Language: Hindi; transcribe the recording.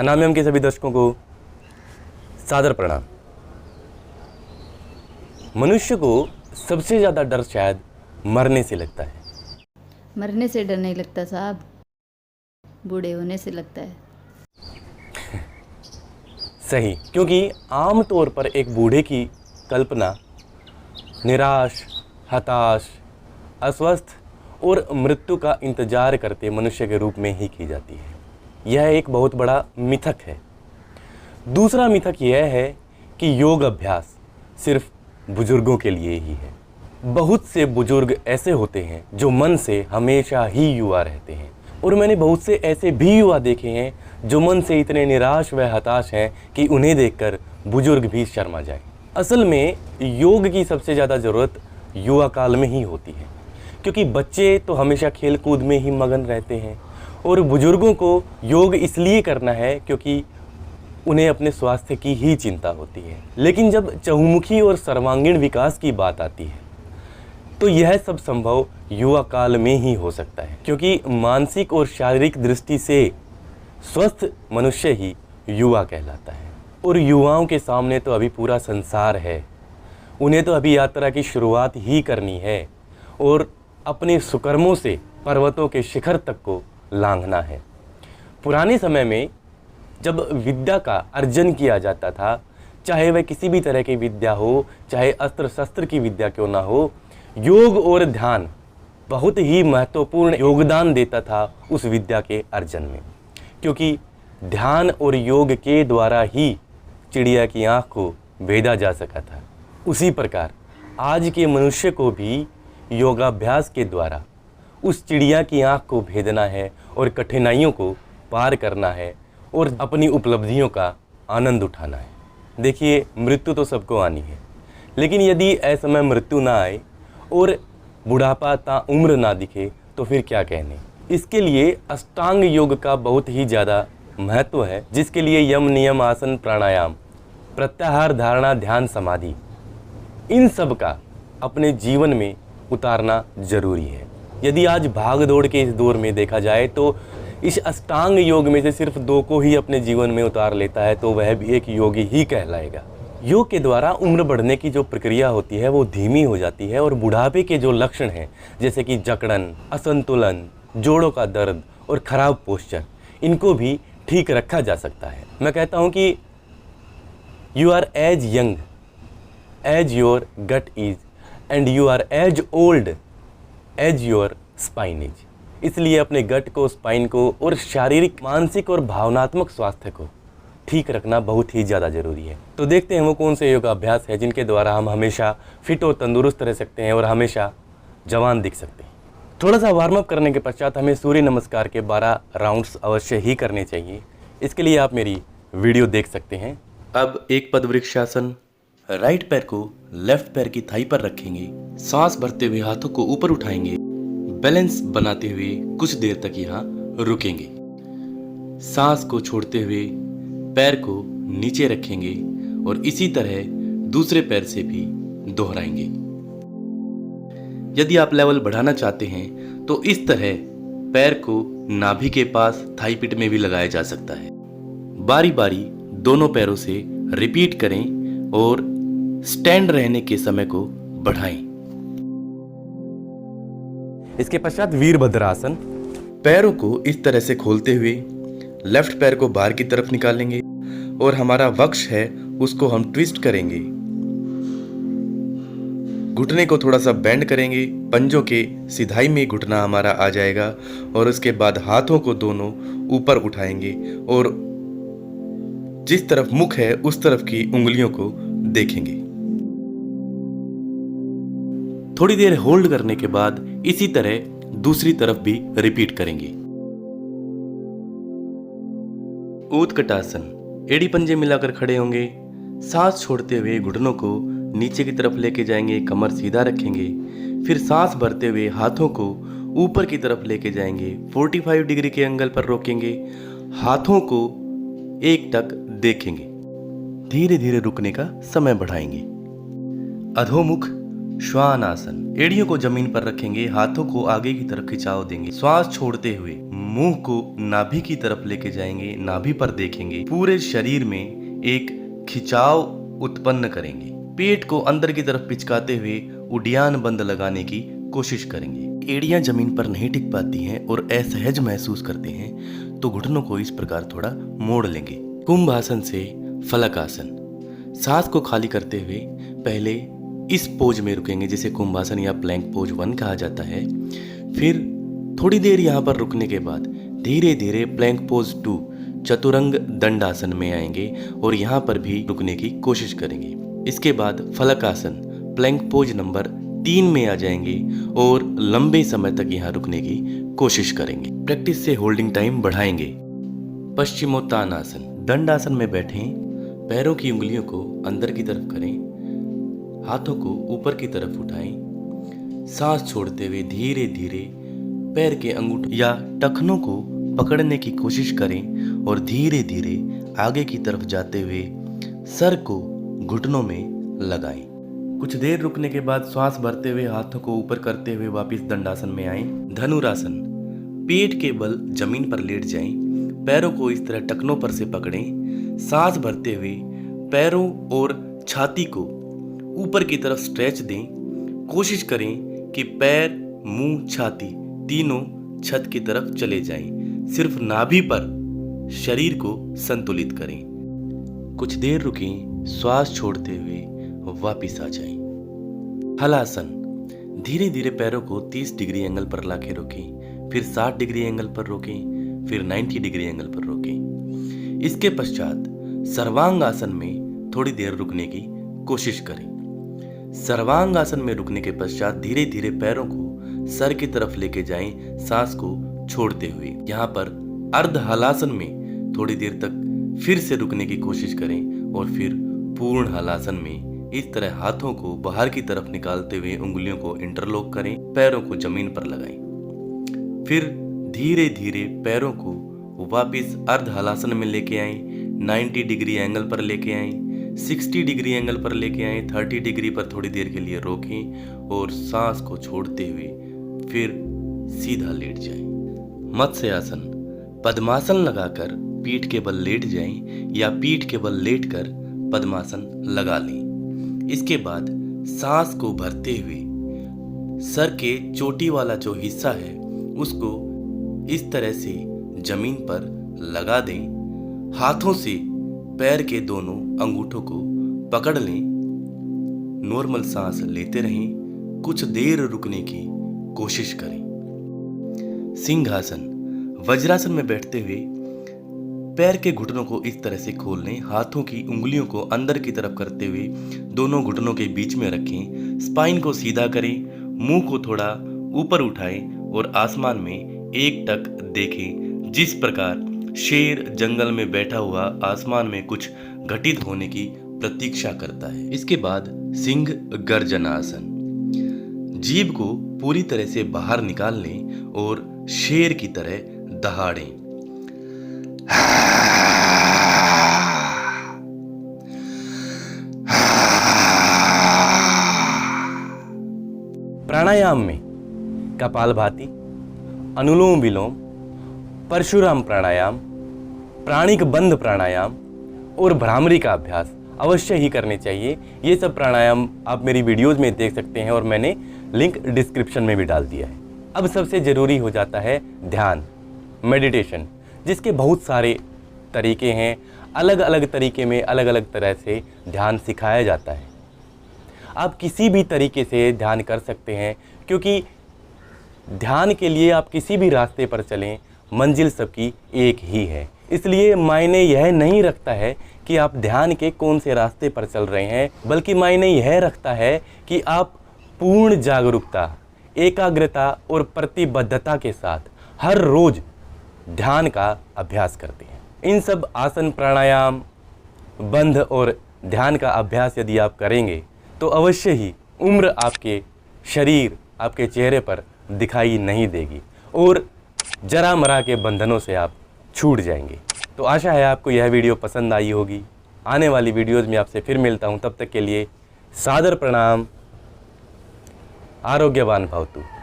अनामियम के सभी दर्शकों को सादर प्रणाम। मनुष्य को सबसे ज़्यादा डर शायद मरने से लगता है। मरने से डर नहीं लगता साहब, बूढ़े होने से लगता है। सही, क्योंकि आम तौर पर एक बूढ़े की कल्पना निराश, हताश, अस्वस्थ और मृत्यु का इंतजार करते मनुष्य के रूप में ही की जाती है। यह एक बहुत बड़ा मिथक है। दूसरा मिथक यह है कि योग अभ्यास सिर्फ बुजुर्गों के लिए ही है। बहुत से बुजुर्ग ऐसे होते हैं जो मन से हमेशा ही युवा रहते हैं, और मैंने बहुत से ऐसे भी युवा देखे हैं जो मन से इतने निराश व हताश हैं कि उन्हें देखकर बुजुर्ग भी शर्मा जाए। असल में योग की सबसे ज़्यादा ज़रूरत युवा काल में ही होती है, क्योंकि बच्चे तो हमेशा खेल कूद में ही मगन रहते हैं, और बुजुर्गों को योग इसलिए करना है क्योंकि उन्हें अपने स्वास्थ्य की ही चिंता होती है। लेकिन जब चहुमुखी और सर्वांगीण विकास की बात आती है तो यह सब संभव युवा काल में ही हो सकता है, क्योंकि मानसिक और शारीरिक दृष्टि से स्वस्थ मनुष्य ही युवा कहलाता है। और युवाओं के सामने तो अभी पूरा संसार है। उन्हें तो अभी यात्रा की शुरुआत ही करनी है और अपने सुकर्मों से पर्वतों के शिखर तक को लांघना है। पुराने समय में जब विद्या का अर्जन किया जाता था, चाहे वह किसी भी तरह की विद्या हो, चाहे अस्त्र शस्त्र की विद्या क्यों ना हो, योग और ध्यान बहुत ही महत्वपूर्ण योगदान देता था उस विद्या के अर्जन में, क्योंकि ध्यान और योग के द्वारा ही चिड़िया की आँख को भेदा जा सका था। उसी प्रकार आज के मनुष्य को भी योगाभ्यास के द्वारा उस चिड़िया की आँख को भेदना है और कठिनाइयों को पार करना है और अपनी उपलब्धियों का आनंद उठाना है। देखिए, मृत्यु तो सबको आनी है, लेकिन यदि असमय मृत्यु ना आए और बुढ़ापा ता उम्र ना दिखे तो फिर क्या कहने। इसके लिए अष्टांग योग का बहुत ही ज़्यादा महत्व है, जिसके लिए यम, नियम, आसन, प्राणायाम, प्रत्याहार, धारणा, ध्यान, समाधि, इन सब का अपने जीवन में उतारना जरूरी है। यदि आज भाग दौड़ के इस दौर में देखा जाए तो इस अष्टांग योग में से सिर्फ 2 को ही अपने जीवन में उतार लेता है तो वह भी एक योगी ही कहलाएगा। योग के द्वारा उम्र बढ़ने की जो प्रक्रिया होती है वो धीमी हो जाती है, और बुढ़ापे के जो लक्षण हैं जैसे कि जकड़न, असंतुलन, जोड़ों का दर्द और खराब पोस्चर, इनको भी ठीक रखा जा सकता है। मैं कहता हूँ कि you are as young as your gut is and you are as old as your spine is. इसलिए अपने गट को, स्पाइन को और शारीरिक, मानसिक और भावनात्मक स्वास्थ्य को ठीक रखना बहुत ही ज़्यादा ज़रूरी है। तो देखते हैं वो कौन से योगाभ्यास है जिनके द्वारा हम हमेशा फिट और तंदुरुस्त रह सकते हैं और हमेशा जवान दिख सकते हैं। थोड़ा सा वार्म अप करने के पश्चात हमें सूर्य नमस्कार के 12 राउंड्स अवश्य ही करने चाहिए। इसके लिए आप मेरी वीडियो देख सकते हैं। अब एक पदवृक्षासन, राइट पैर को लेफ्ट पैर की थाई पर रखेंगे, सांस भरते हुए हाथों को ऊपर उठाएंगे, बैलेंस बनाते हुए कुछ देर तक यहाँ रुकेंगे। सांस को छोड़ते हुए पैर को नीचे रखेंगे और इसी तरह दूसरे पैर से भी दोहराएंगे। यदि आप लेवल बढ़ाना चाहते हैं तो इस तरह पैर को नाभि के पास थाई पिट में भी लगाया जा सकता है। बारी बारी दोनों पैरों से रिपीट करें और स्टैंड रहने के समय को बढ़ाएं। इसके पश्चात वीरभद्रासन। पैरों को इस तरह से खोलते हुए लेफ्ट पैर को बाहर की तरफ निकालेंगे और हमारा वक्ष है उसको हम ट्विस्ट करेंगे। घुटने को थोड़ा सा बेंड करेंगे, पंजों के सिधाई में घुटना हमारा आ जाएगा और उसके बाद हाथों को दोनों ऊपर उठाएंगे और जिस तरफ मुख है उस तरफ की उंगलियों को देखेंगे। थोड़ी देर होल्ड करने के बाद इसी तरह दूसरी तरफ भी रिपीट करेंगे। उत्कटासन। एड़ी पंजे मिलाकर खड़े होंगे, सांस छोड़ते हुए घुटनों को नीचे की तरफ लेके जाएंगे, कमर सीधा रखेंगे, फिर सांस भरते हुए हाथों को ऊपर की तरफ लेके जाएंगे, 45 डिग्री के एंगल पर रोकेंगे, हाथों को एक टक देखेंगे, धीरे धीरे रुकने का समय बढ़ाएंगे। अधोमुख श्वान आसन। एड़ियों को जमीन पर रखेंगे, हाथों को आगे की तरफ खिंचाव देंगे, श्वास छोड़ते हुए मुंह को नाभि की तरफ लेके जाएंगे, नाभि पर देखेंगे, पूरे शरीर में एक खिंचाव उत्पन्न करेंगे, पेट को अंदर की तरफ पिचकाते हुए उड़ियान बंद लगाने की कोशिश करेंगे। एड़ियां जमीन पर नहीं टिक पाती हैं और असहज महसूस करते हैं तो घुटनों को इस प्रकार थोड़ा मोड़ लेंगे। कुंभ आसन से फलक आसन। सांस को खाली करते हुए पहले इस पोज में रुकेंगे जिसे कुंभासन या प्लैंक पोज 1 कहा जाता है। फिर थोड़ी देर यहाँ पर रुकने के बाद धीरे धीरे प्लैंक पोज 2 चतुरंग दंडासन में आएंगे और यहाँ पर भी रुकने की कोशिश करेंगे। इसके बाद फलक आसन प्लैंक पोज नंबर 3 में आ जाएंगे और लंबे समय तक यहाँ रुकने की कोशिश करेंगे। प्रैक्टिस से होल्डिंग टाइम बढ़ाएंगे। पश्चिमोत्तानासन। दंडासन में बैठें, पैरों की उंगलियों को अंदर की तरफ करें, हाथों को ऊपर की तरफ उठाएं, सांस छोड़ते हुए धीरे धीरे पैर के अंगूठे या टखनों को पकड़ने की कोशिश करें और धीरे धीरे आगे की तरफ जाते हुए सर को घुटनों में लगाएं। कुछ देर रुकने के बाद श्वास भरते हुए हाथों को ऊपर करते हुए वापस दंडासन में आएं। धनुरासन। पेट के बल जमीन पर लेट जाएं, पैरों को इस तरह टखनों पर से पकड़ें, सांस भरते हुए पैरों और छाती को ऊपर की तरफ स्ट्रेच दें। कोशिश करें कि पैर, मुंह, छाती तीनों छत की तरफ चले जाएं। सिर्फ नाभि पर शरीर को संतुलित करें। कुछ देर रुकें, श्वास छोड़ते हुए वापिस आ जाएं। हलासन। धीरे धीरे पैरों को 30 डिग्री एंगल पर लाके रोकें, फिर 60 डिग्री एंगल पर रोकें, फिर 90 डिग्री एंगल पर रोकें। इसके पश्चात सर्वांग आसन में थोड़ी देर रुकने की कोशिश करें। सर्वांग आसन में रुकने के पश्चात धीरे धीरे पैरों को सर की तरफ लेके जाएं, सांस को छोड़ते हुए। यहाँ पर अर्ध हलासन में थोड़ी देर तक फिर से रुकने की कोशिश करें और फिर पूर्ण हलासन में इस तरह हाथों को बाहर की तरफ निकालते हुए उंगलियों को इंटरलॉक करें, पैरों को जमीन पर लगाएं। फिर धीरे धीरे पैरों को वापस अर्ध हलासन में लेके आएं, 90 डिग्री एंगल पर लेके आएं, 60 डिग्री एंगल पर लेके आएं, 30 डिग्री पर थोड़ी देर के लिए रोकें और सांस को छोड़ते हुए फिर सीधा लेट जाएं। मत्स्य आसन। पद्मासन लगाकर पीठ के बल लेट जाएं या पीठ के बल लेटकर पद्मासन लगा लें। इसके बाद सांस को भरते हुए सर के चोटी वाला जो हिस्सा है उसको इस तरह से जमीन पर लगा दें। हाथों से पैर के दोनों अंगूठों को पकड़ लें। नॉर्मल सांस लेते रहें, कुछ देर रुकने की कोशिश करें। सिंहासन। वज्रासन में बैठते हुए पैर के घुटनों को इस तरह से खोल लें, हाथों की उंगलियों को अंदर की तरफ करते हुए दोनों घुटनों के बीच में रखें, स्पाइन को सीधा करें, मुंह को थोड़ा ऊपर उठाएं और आसमान में एकटक देखें। जिस प्रकार शेर जंगल में बैठा हुआ आसमान में कुछ घटित होने की प्रतीक्षा करता है। इसके बाद सिंह गर्जनासन। जीभ को पूरी तरह से बाहर निकाल लें और शेर की तरह दहाड़ें। प्राणायाम में कपालभाति, अनुलोम विलोम, परशुराम प्राणायाम, प्राणिक बंध प्राणायाम और भ्रामरी का अभ्यास अवश्य ही करने चाहिए। ये सब प्राणायाम आप मेरी वीडियोस में देख सकते हैं और मैंने लिंक डिस्क्रिप्शन में भी डाल दिया है। अब सबसे ज़रूरी हो जाता है ध्यान, मेडिटेशन, जिसके बहुत सारे तरीके हैं। अलग अलग तरीके में अलग अलग तरह से ध्यान सिखाया जाता है। आप किसी भी तरीके से ध्यान कर सकते हैं, क्योंकि ध्यान के लिए आप किसी भी रास्ते पर चलें, मंजिल सबकी एक ही है। इसलिए मायने यह नहीं रखता है कि आप ध्यान के कौन से रास्ते पर चल रहे हैं, बल्कि मायने यह रखता है कि आप पूर्ण जागरूकता, एकाग्रता और प्रतिबद्धता के साथ हर रोज़ ध्यान का अभ्यास करते हैं। इन सब आसन, प्राणायाम, बंध और ध्यान का अभ्यास यदि आप करेंगे तो अवश्य ही उम्र आपके शरीर, आपके चेहरे पर दिखाई नहीं देगी और जरा मरा के बंधनों से आप छूट जाएंगे। तो आशा है आपको यह वीडियो पसंद आई होगी। आने वाली वीडियोज़ में आपसे फिर मिलता हूँ, तब तक के लिए सादर प्रणाम। आरोग्यवान भवतु।